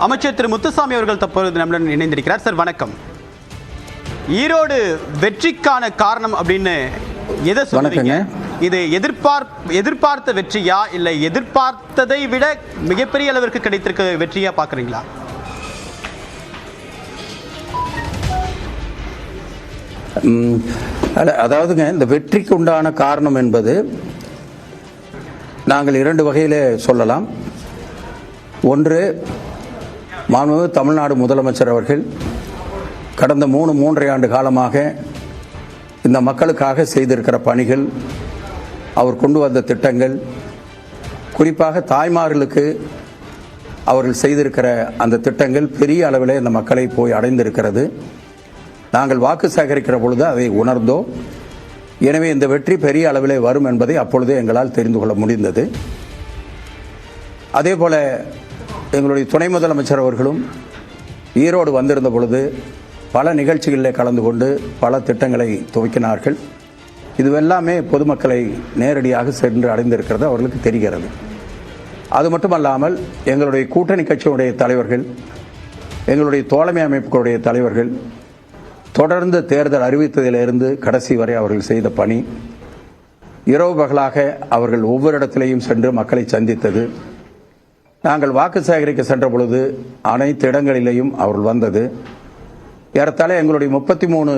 அமைச்சர் திரு முத்துசாமி அவர்கள் தற்போது நம்முடன் இணைந்திருக்கிறார். சார் வணக்கம். ஈரோடு வெற்றிக்கான காரணம் அப்படின்னு எதை சொல்றீங்க? இது எதிர்பார்த்த வெற்றியா இல்ல எதிர்பார்த்ததை விட மிகப்பெரிய அளவிற்கு கிடைத்திருக்க வெற்றியா பாக்குறீங்களா? அதாவதுங்க, இந்த வெற்றிக்கு உண்டான காரணம் என்பது நாங்கள் இரண்டு வகையில் சொல்லலாம். ஒன்று, மாண்புமிகு தமிழ்நாடு முதலமைச்சர் அவர்கள் கடந்த 3.5 ஆண்டு காலமாக இந்த மக்களுக்காக செய்திருக்கிற பணிகள், அவர் கொண்டு வந்த திட்டங்கள், குறிப்பாக தாய்மார்களுக்கு அவர்கள் செய்திருக்கிற அந்த திட்டங்கள் பெரிய அளவில் இந்த மக்களை போய் அடைந்திருக்கிறது. நாங்கள் வாக்கு சேகரிக்கிற பொழுது அதை உணர்ந்தோம். எனவே இந்த வெற்றி பெரிய அளவில் வரும் என்பதை அப்பொழுதே எங்களால் தெரிந்து கொள்ள முடிந்தது. அதே போல எங்களுடைய துணை முதலமைச்சர் அவர்களும் ஈரோடு வந்திருந்த பொழுது பல நிகழ்ச்சிகளில் கலந்து கொண்டு பல திட்டங்களை துவக்கினார்கள். இதுவெல்லாமே பொதுமக்களை நேரடியாக சென்று அடைந்திருக்கிறது அவர்களுக்கு தெரிகிறது. அது மட்டுமல்லாமல் எங்களுடைய கூட்டணி கட்சியுடைய தலைவர்கள், எங்களுடைய தோழமை அமைப்புகளுடைய தலைவர்கள் தொடர்ந்து தேர்தல் அறிவித்ததிலிருந்து கடைசி வரை அவர்கள் செய்த பணி, இரவு பகலாக அவர்கள் ஒவ்வொரு இடத்திலையும் சென்று மக்களை சந்தித்தது, நாங்கள் வாக்கு சேகரிக்க சென்ற பொழுது அனைத்து இடங்களிலேயும் அவர்கள் வந்தது, ஏறத்தாழ எங்களுடைய 33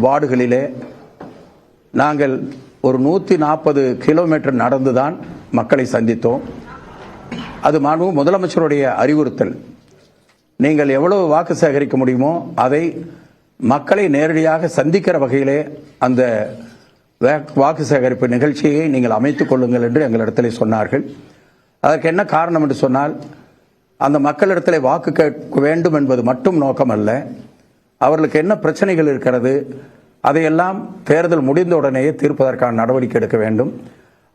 வார்டுகளிலே நாங்கள் ஒரு 140 கிலோமீட்டர் நடந்துதான் மக்களை சந்தித்தோம். அது மாண்புமிகு முதலமைச்சருடைய அறிவுறுத்தல். நீங்கள் எவ்வளவு வாக்கு சேகரிக்க முடியுமோ அதை மக்களை நேரடியாக சந்திக்கிற வகையிலே அந்த வாக்கு சேகரிப்பு நிகழ்ச்சியை நீங்கள் அமைத்துக் கொள்ளுங்கள் என்று எங்களிடத்தில் சொன்னார்கள். அதற்கு என்ன காரணம் என்று சொன்னால், அந்த மக்களிடத்தில் வாக்கு கேட்க வேண்டும் என்பது மட்டும் நோக்கம் அல்ல, அவர்களுக்கு என்ன பிரச்சனைகள் இருக்கிறது அதையெல்லாம் தேர்தல் முடிந்தவுடனேயே தீர்ப்பதற்கான நடவடிக்கை எடுக்க வேண்டும்,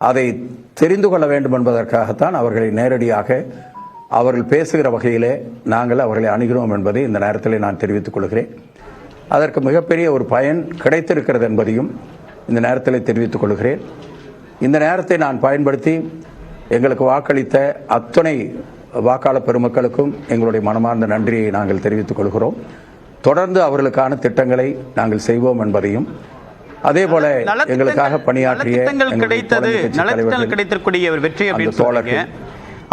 அதை தெரிந்து கொள்ள வேண்டும் என்பதற்காகத்தான் அவர்களை நேரடியாக அவர்கள் பேசுகிற வகையிலே நாங்கள் அவர்களை அணுகிறோம் என்பதை இந்த நேரத்தில் நான் தெரிவித்துக் கொள்கிறேன். அதற்கு மிகப்பெரிய ஒரு பயன் கிடைத்திருக்கிறது என்பதையும் இந்த நேரத்தில் தெரிவித்துக் கொள்கிறேன். இந்த நேரத்தை நான் பயன்படுத்தி எங்களுக்கு வாக்களித்த அத்தனை வாக்காளர் பெருமக்களுக்கும் எங்களுடைய மனமார்ந்த நன்றியை நாங்கள் தெரிவித்துக் கொள்கிறோம். தொடர்ந்து அவர்களுக்கான திட்டங்களை நாங்கள் செய்வோம் என்பதையும், அதே போல எங்களுக்காக பணியாற்றிய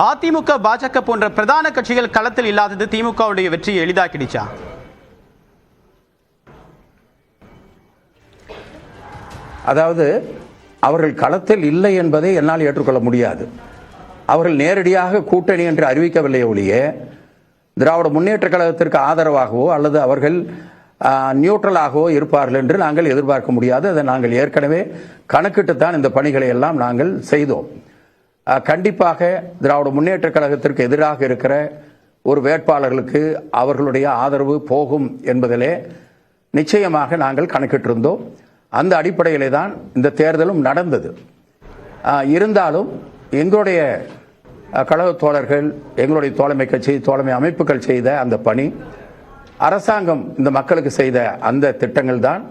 அதிமுக பாஜக போன்ற பிரதான கட்சிகள் களத்தில் இல்லாதது திமுகவுடைய வெற்றியை எளிதாக்கிடுச்சா? அதாவது அவர்கள் களத்தில் இல்லை என்பதை என்னால் ஏற்றுக்கொள்ள முடியாது. அவர்கள் நேரடியாக கூட்டணி என்று அறிவிக்கவில்லை ஒழிய திராவிட முன்னேற்ற கழகத்திற்கு ஆதரவாகவோ அல்லது அவர்கள் நியூட்ரலாகவோ இருப்பார்கள் என்று நாங்கள் எதிர்பார்க்க முடியாது. அதை நாங்கள் ஏற்கனவே கணக்கிட்டுத்தான் இந்த பணிகளை எல்லாம் நாங்கள் செய்தோம். கண்டிப்பாக திராவிட முன்னேற்ற கழகத்திற்கு எதிராக இருக்கிற ஒரு வேட்பாளர்களுக்கு அவர்களுடைய ஆதரவு போகும் என்பதிலே நிச்சயமாக நாங்கள் கணக்கிட்டிருந்தோம். அந்த அடிப்படையிலே தான் இந்த தேர்தலும் நடந்தது. இருந்தாலும் எங்களுடைய கழக தோழர்கள், எங்களுடைய தோழமை கட்சி, தோழமை அமைப்புகள் செய்த அந்த பணி, அரசாங்கம் இந்த மக்களுக்கு செய்த அந்த திட்டங்கள் தான்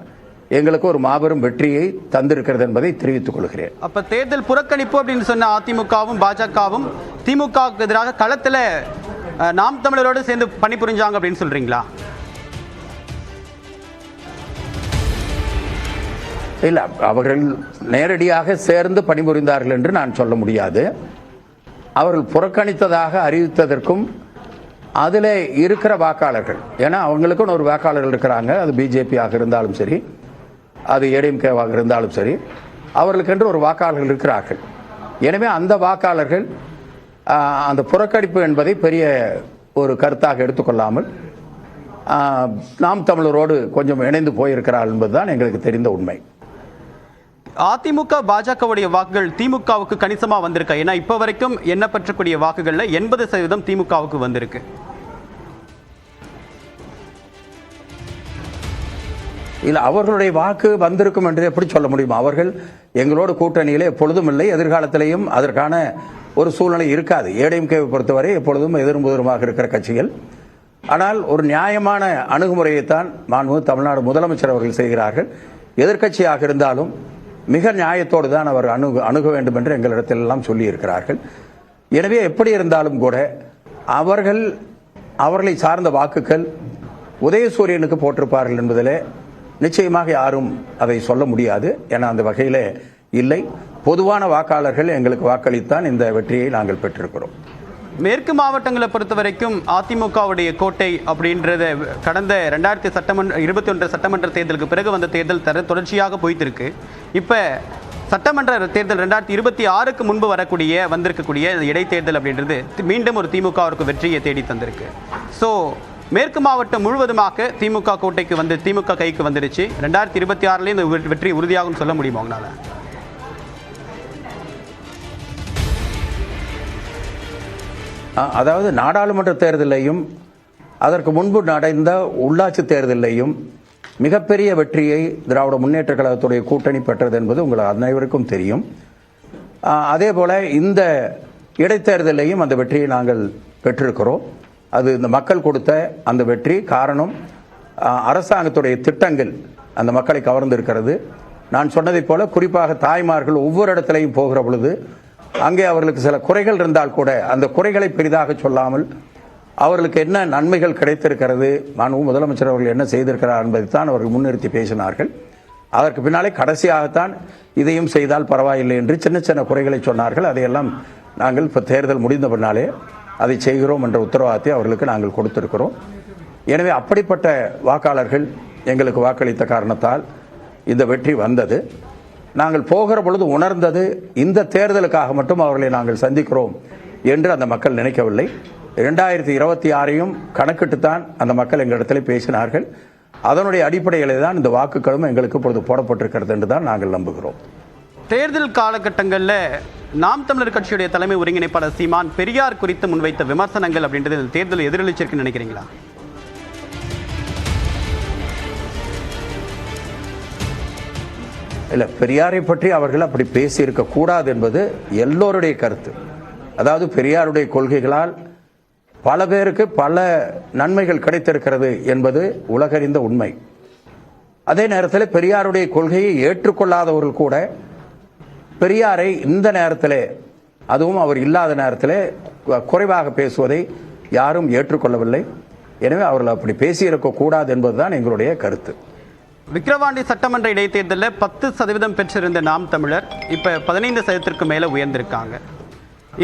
எங்களுக்கு ஒரு மாபெரும் வெற்றியை தந்திருக்கிறது என்பதை தெரிவித்துக் கொள்கிறேன். அப்ப தேர்தல் புறக்கணிப்பு அப்படின்னு சொன்ன அதிமுகவும் பாஜகவும் திமுகவுக்கு எதிராக களத்தில் நாம் தமிழரோடு சேர்ந்து பணிபுரிஞ்சாங்க அப்படின்னு சொல்றீங்களா? இல்லை, அவர்கள் நேரடியாக சேர்ந்து பணிபுரிந்தார்கள் என்று நான் சொல்ல முடியாது. அவர்கள் புறக்கணித்ததாக அறிவித்ததற்கும் அதில் இருக்கிற வாக்காளர்கள், ஏன்னா அவங்களுக்கும் ஒரு வாக்காளர்கள் இருக்கிறாங்க, அது பிஜேபியாக இருந்தாலும் சரி, அது ஏடிஎம்கேவாக இருந்தாலும் சரி, அவர்களுக்கென்று ஒரு வாக்காளர்கள் இருக்கிறார்கள். எனவே அந்த வாக்காளர்கள் அந்த புறக்கணிப்பு என்பதை பெரிய ஒரு கருத்தாக எடுத்துக்கொள்ளாமல் நாம் தமிழரோடு கொஞ்சம் இணைந்து போயிருக்கிறார்கள் என்பதுதான் எங்களுக்கு தெரிந்த உண்மை. அதிமுக பாஜகவுடைய வாக்குகள் திமுகவுக்கு கணிசமா வந்திருக்கா? ஏன்னா இப்ப வரைக்கும் எண்ணப்பற்றக்கூடிய வாக்குகள்ல 80% திமுகவுக்கு வந்திருக்கு. இல்லை, அவர்களுடைய வாக்கு வந்திருக்கும் என்று எப்படி சொல்ல முடியும்? அவர்கள் எங்களோடு கூட்டணியிலே எப்பொழுதும் இல்லை, எதிர்காலத்திலேயும் அதற்கான ஒரு சூழ்நிலை இருக்காது. ஏடிஎம்கேவை பொறுத்தவரை எப்பொழுதும் எதிர்முதலுமாக இருக்கிற கட்சிகள். ஆனால் ஒரு நியாயமான அணுகுமுறையைத்தான் மாண்புமிகு தமிழ்நாடு முதலமைச்சர் அவர்கள் செய்கிறார்கள். எதிர்க்கட்சியாக இருந்தாலும் மிக நியாயத்தோடு தான் அவர் அணுக வேண்டும் என்று எங்களிடத்தில் எல்லாம் சொல்லி இருக்கிறார்கள். எனவே எப்படி இருந்தாலும் கூட அவர்கள் அவர்களை சார்ந்த வாக்குகள் உதயசூரியனுக்கு போட்டிருப்பார்கள் என்பதில் நிச்சயமாக யாரும் அதை சொல்ல முடியாது. ஏன்னா அந்த வகையில் இல்லை. பொதுவான வாக்காளர்கள் எங்களுக்கு வாக்களித்தான் இந்த வெற்றியை நாங்கள் பெற்றிருக்கிறோம். மேற்கு மாவட்டங்களை பொறுத்த வரைக்கும் அதிமுகவுடைய கோட்டை அப்படின்றத கடந்த 2021 சட்டமன்ற தேர்தலுக்கு பிறகு வந்த தேர்தல் தொடர்ச்சியாக போய்த்திருக்கு. இப்போ சட்டமன்ற தேர்தல் 2026க்கு முன்பு வந்திருக்கக்கூடிய இடைத்தேர்தல் அப்படின்றது மீண்டும் ஒரு திமுகவிற்கு வெற்றியை தேடி தந்திருக்கு. ஸோ மேற்கு மாவட்டம் முழுவதுமாக திமுக கோட்டைக்கு திமுக கைக்கு வந்துடுச்சு. 2026லேயும் இந்த வெற்றி உறுதியாகும் சொல்ல முடியுமா உங்களால்? அதாவது நாடாளுமன்ற தேர்தலையும் அதற்கு முன்பு நடந்த உள்ளாட்சி தேர்தலையும் மிகப்பெரிய வெற்றியை திராவிட முன்னேற்ற கழகத்துடைய கூட்டணி பெற்றது என்பது உங்களுக்கு அனைவருக்கும் தெரியும். அதே போல இந்த இடைத்தேர்தலையும் அந்த வெற்றியை நாங்கள் பெற்றிருக்கிறோம். அது இந்த மக்கள் கொடுத்த அந்த வெற்றி. காரணம், அரசாங்கத்துடைய திட்டங்கள் அந்த மக்களை கவர்ந்திருக்கிறது. நான் சொன்னதைப் போல குறிப்பாக தாய்மார்கள் ஒவ்வொரு இடத்திலையும் போகிற பொழுது அங்கே அவர்களுக்கு சில குறைகள் இருந்தால் கூட அந்த குறைகளை பெரிதாக சொல்லாமல் அவர்களுக்கு என்ன நன்மைகள் கிடைத்திருக்கிறது, முதலமைச்சர் அவர்கள் என்ன செய்திருக்கிறார் என்பதைத்தான் அவர்கள் முன்னிறுத்தி பேசினார்கள். அதற்கு பின்னாலே கடைசியாகத்தான் இதையும் செய்தால் பரவாயில்லை என்று சின்ன சின்ன குறைகளை சொன்னார்கள். அதையெல்லாம் நாங்கள் இப்போ தேர்தல் முடிந்த பின்னாலே அதை செய்கிறோம் என்ற உத்தரவாதத்தை அவர்களுக்கு நாங்கள் கொடுத்திருக்கிறோம். எனவே அப்படிப்பட்ட வாக்காளர்கள் எங்களுக்கு வாக்களித்த காரணத்தால் இந்த வெற்றி வந்தது. நாங்கள் போகிற பொழுது உணர்ந்தது, இந்த தேர்தலுக்காக மட்டும் அவர்களை நாங்கள் சந்திக்கிறோம் என்று அந்த மக்கள் நினைக்கவில்லை. 2026ஐயும் கணக்கிட்டுத்தான் அந்த மக்கள் எங்களிடத்தில் பேசினார்கள். அதனுடைய அடிப்படையில் தான் இந்த வாக்குகளும் எங்களுக்கு இப்பொழுது போடப்பட்டிருக்கிறது என்று தான் நாங்கள் நம்புகிறோம். தேர்தல் காலகட்டங்களில் நாம் தமிழர் கட்சியுடைய தலைமை ஒருங்கிணைப்பாளர் சீமான் பெரியார் குறித்து முன்வைத்த விமர்சனங்கள் அப்படின்றது இந்த தேர்தல் எதிரொலிச்சிருக்குன்னு நினைக்கிறீங்களா? இல்லை, பெரியாரை பற்றி அவர்கள் அப்படி பேசியிருக்க கூடாது என்பது எல்லோருடைய கருத்து. அதாவது பெரியாருடைய கொள்கைகளால் பல பேருக்கு பல நன்மைகள் கிடைத்திருக்கிறது என்பது உலகறிந்த உண்மை. அதே நேரத்தில் பெரியாருடைய கொள்கையை ஏற்றுக்கொள்ளாதவர்கள் கூட பெரியாரை இந்த நேரத்தில், அதுவும் அவர் இல்லாத நேரத்தில் குறைவாக பேசுவதை யாரும் ஏற்றுக்கொள்ளவில்லை. எனவே அவர்கள் அப்படி பேசியிருக்க கூடாது என்பதுதான் எங்களுடைய கருத்து. விக்கிரவாண்டி சட்டமன்ற இடைத்தேர்தலில் 10% பெற்றிருந்த நாம் தமிழர் இப்போ 15% மேலே உயர்ந்திருக்காங்க.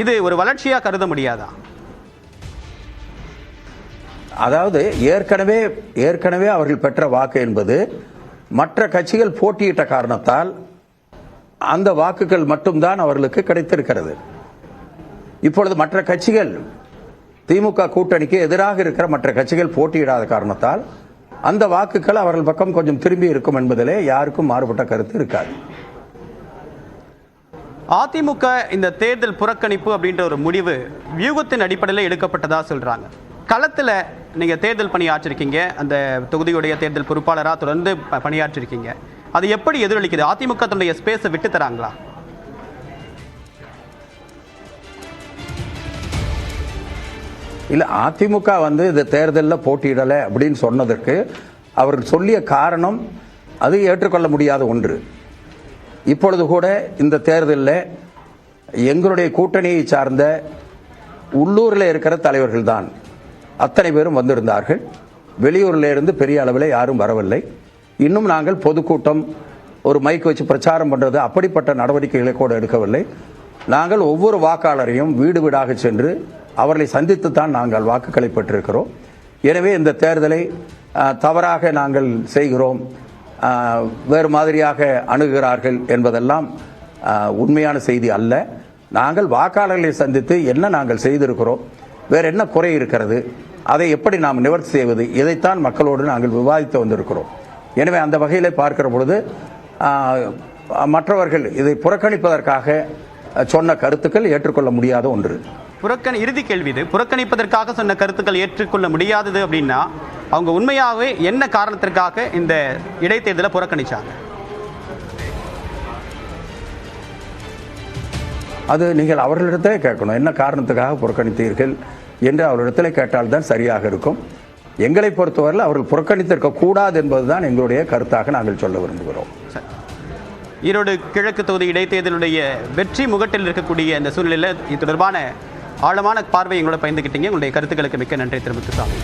இது ஒரு வளர்ச்சியாக கருத முடியாதா? அதாவது ஏற்கனவே அவர்கள் பெற்ற வாக்கு என்பது மற்ற கட்சிகள் போட்டியிட்ட காரணத்தால் அந்த வாக்குகள் மட்டும்தான் அவர்களுக்கு கிடைத்திருக்கிறது. இப்பொழுது மற்ற கட்சிகள், திமுக கூட்டணிக்கு எதிராக இருக்கிற மற்ற கட்சிகள் போட்டியிடாத காரணத்தால் அந்த வாக்குகள் அவர்கள் பக்கம் கொஞ்சம் திரும்பி இருக்கும் என்பதிலே யாருக்கும் மாறுபட்ட கருத்து இருக்காது. அதிமுக இந்த தேர்தல் புறக்கணிப்பு அப்படின்ற ஒரு முடிவு வியூகத்தின் அடிப்படையில் எடுக்கப்பட்டதா சொல்றாங்க. களத்தில் நீங்கள் தேர்தல் பணியாற்றிருக்கீங்க, அந்த தொகுதியுடைய தேர்தல் பொறுப்பாளராக தொடர்ந்து பணியாற்றிருக்கீங்க. அது எப்படி எதிரொலிக்குது? அதிமுக தன்னுடைய ஸ்பேஸை விட்டு தராங்களா? இல்லை, அதிமுக இந்த தேர்தலில் போட்டியிடலை அப்படின்னு சொன்னதற்கு அவர்கள் சொல்லிய காரணம் அது ஏற்றுக்கொள்ள முடியாத ஒன்று. இப்பொழுது கூட இந்த தேர்தலில் எங்களுடைய கூட்டணியை சார்ந்த உள்ளூரில் இருக்கிற தலைவர்கள் தான் அத்தனை பேரும் வந்திருந்தார்கள். வெளியூரில் இருந்து பெரிய அளவில் யாரும் வரவில்லை. இன்னும் நாங்கள் பொதுக்கூட்டம், ஒரு மைக் வச்சு பிரச்சாரம் பண்ணுறது, அப்படிப்பட்ட நடவடிக்கைகளை கூட எடுக்கவில்லை. நாங்கள் ஒவ்வொரு வாக்காளரையும் வீடு வீடாக சென்று அவர்களை சந்தித்துத்தான் நாங்கள் வாக்குகளை பெற்றிருக்கிறோம். எனவே இந்த தேர்தலை தவறாக நாங்கள் செய்கிறோம், வேறு மாதிரியாக அணுகுகிறார்கள் என்பதெல்லாம் உண்மையான செய்தி அல்ல. நாங்கள் வாக்காளர்களை சந்தித்து என்ன நாங்கள் செய்திருக்கிறோம், வேறு என்ன குறை இருக்கிறது, அதை எப்படி நாம் நிவர்த்தி செய்வது, இதைத்தான் மக்களோடு நாங்கள் விவாதித்து வந்திருக்கிறோம். எனவே அந்த வகையில் பார்க்கிற பொழுது மற்றவர்கள் இதை புறக்கணிப்பதற்காக சொன்ன கருத்துக்கள் ஏற்றுக்கொள்ள முடியாத ஒன்று. இறுதி கேள்வி இது. புறக்கணிப்பதற்காக சொன்ன கருத்துக்கள் ஏற்றுக்கொள்ள முடியாதது அப்படின்னா அவங்க உண்மையாகவே என்ன காரணத்திற்காக இந்த இடைத்தேர்தலை புறக்கணிச்சாங்க? அது நீங்கள் அவர்களிடத்திலே கேட்கணும். என்ன காரணத்துக்காக புறக்கணித்தீர்கள் என்று அவர்களிடத்தில் கேட்டால்தான் சரியாக இருக்கும். எங்களை பொறுத்தவரையில் அவர்கள் புறக்கணித்திருக்க கூடாது என்பதுதான் எங்களுடைய கருத்தாக நாங்கள் சொல்ல விரும்புகிறோம். ஈரோடு கிழக்கு தொகுதி இடைத்தேர்தலுடைய வெற்றி முகட்டில் இருக்கக்கூடிய இந்த சூழ்நிலையில் இது தொடர்பான ஆழமான பார்வை எங்களோட பயந்துக்கிட்டீங்க. உங்களுடைய கருத்துக்களுக்கு மிக்க நன்றி திரு முத்துசாமி.